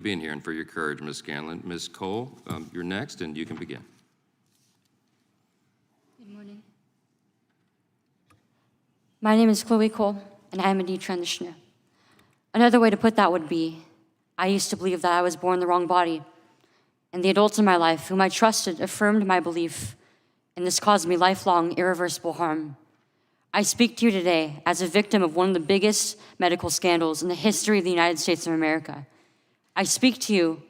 being here and for your courage, Ms. Scanlon. Ms. Cole, you're next, and you can begin. Good morning. My name is Chloe Cole, and I am a detransitioner. Another way to put that would be, I used to believe that I was born in the wrong body, and the adults in my life whom I trusted affirmed my belief, and this caused me lifelong, irreversible harm. I speak to you today as a victim of one of the biggest medical scandals in the history of the United States of America. I speak to you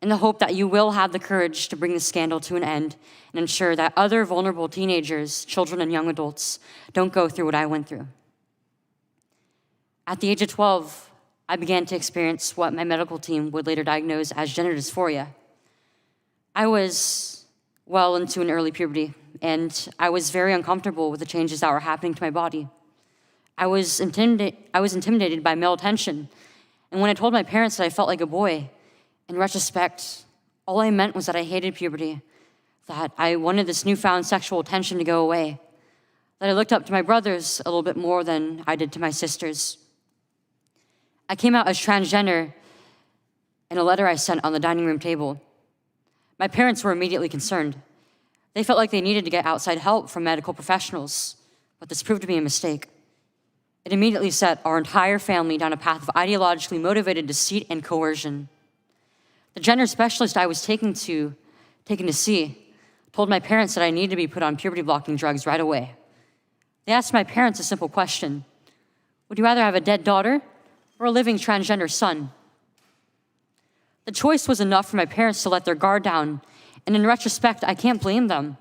in the hope that you will have the courage to bring the scandal to an end and ensure that other vulnerable teenagers, children, and young adults don't go through what I went through. At the age of 12, I began to experience what my medical team would later diagnose as gender dysphoria. I was well into an early puberty, and I was very uncomfortable with the changes that were happening to my body. I was intimidated by male attention, and when I told my parents that I felt like a boy, in retrospect, all I meant was that I hated puberty, that I wanted this newfound sexual attention to go away, that I looked up to my brothers a little bit more than I did to my sisters. I came out as transgender in a letter I sent on the dining room table. My parents were immediately concerned. They felt like they needed to get outside help from medical professionals, but this proved to be a mistake. It immediately set our entire family down a path of ideologically motivated deceit and coercion. The gender specialist I was taken to see told my parents that I needed to be put on puberty-blocking drugs right away. They asked my parents a simple question: would you rather have a dead daughter or a living transgender son? The choice was enough for my parents to let their guard down, and in retrospect, I can't blame them.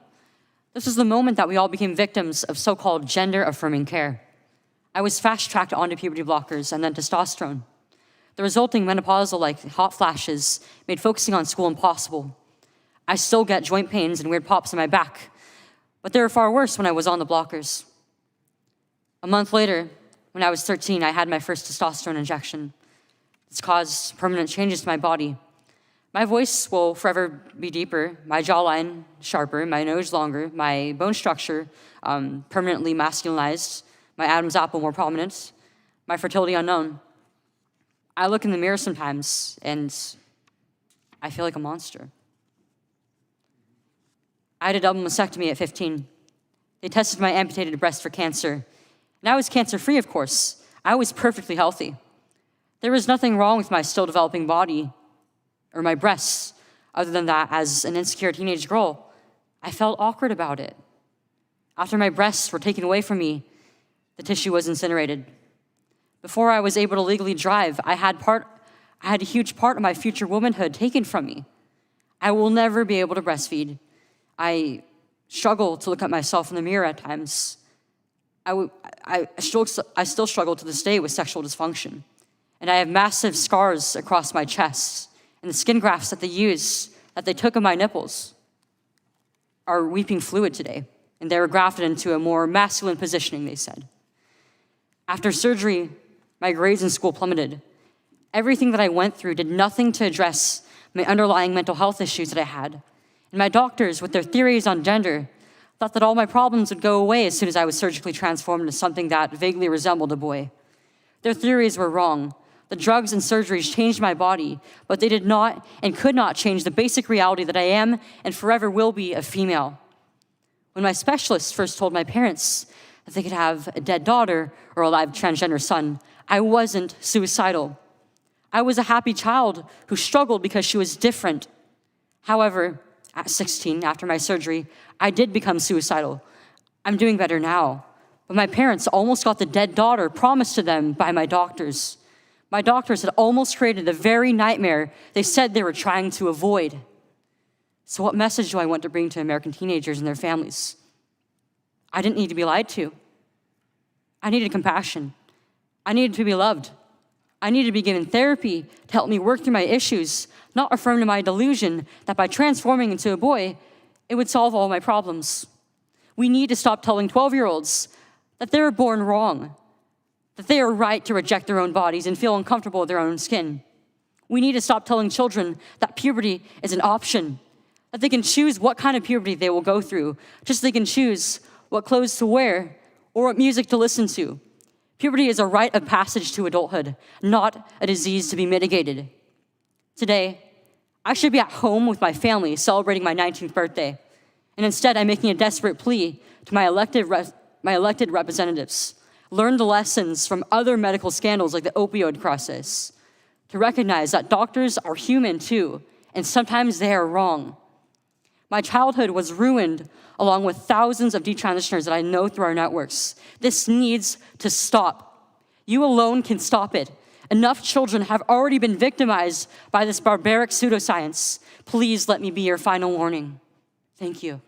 This was the moment that we all became victims of so-called gender-affirming care. I was fast-tracked onto puberty blockers and then testosterone. The resulting menopausal-like hot flashes made focusing on school impossible. I still get joint pains and weird pops in my back, but they were far worse when I was on the blockers. A month later, when I was 13, I had my first testosterone injection. It's caused permanent changes to my body. My voice will forever be deeper, my jawline sharper, my nose longer, my bone structure permanently masculinized, my Adam's apple more prominent, my fertility unknown. I look in the mirror sometimes and I feel like a monster. I had a double mastectomy at 15. They tested my amputated breast for cancer. And I was cancer-free, of course. I was perfectly healthy. There was nothing wrong with my still developing body or my breasts, other than that, as an insecure teenage girl, I felt awkward about it. After my breasts were taken away from me, the tissue was incinerated. Before I was able to legally drive, I had a huge part of my future womanhood taken from me. I will never be able to breastfeed. I struggle to look at myself in the mirror at times. I still struggle to this day with sexual dysfunction. And I have massive scars across my chest. And the skin grafts that they took of my nipples are weeping fluid today. And they were grafted into a more masculine positioning, they said. After surgery, my grades in school plummeted. Everything that I went through did nothing to address my underlying mental health issues that I had. And my doctors, with their theories on gender, thought that all my problems would go away as soon as I was surgically transformed into something that vaguely resembled a boy. Their theories were wrong. The drugs and surgeries changed my body, but they did not and could not change the basic reality that I am and forever will be a female. When my specialist first told my parents that they could have a dead daughter or a live transgender son, I wasn't suicidal. I was a happy child who struggled because she was different. However, at 16, after my surgery, I did become suicidal. I'm doing better now, but my parents almost got the dead daughter promised to them by my doctors. My doctors had almost created the very nightmare they said they were trying to avoid. So what message do I want to bring to American teenagers and their families? I didn't need to be lied to. I needed compassion. I needed to be loved. I needed to be given therapy to help me work through my issues, not affirm to my delusion that by transforming into a boy, it would solve all my problems. We need to stop telling 12-year-olds that they were born wrong, that they are right to reject their own bodies and feel uncomfortable with their own skin. We need to stop telling children that puberty is an option, that they can choose what kind of puberty they will go through, just so they can choose what clothes to wear or what music to listen to. Puberty is a rite of passage to adulthood, not a disease to be mitigated. Today, I should be at home with my family celebrating my 19th birthday, and instead I'm making a desperate plea to my elected representatives. Learn the lessons from other medical scandals like the opioid crisis, to recognize that doctors are human too, and sometimes they are wrong. My childhood was ruined along with thousands of detransitioners that I know through our networks. This needs to stop. You alone can stop it. Enough children have already been victimized by this barbaric pseudoscience. Please let me be your final warning. Thank you.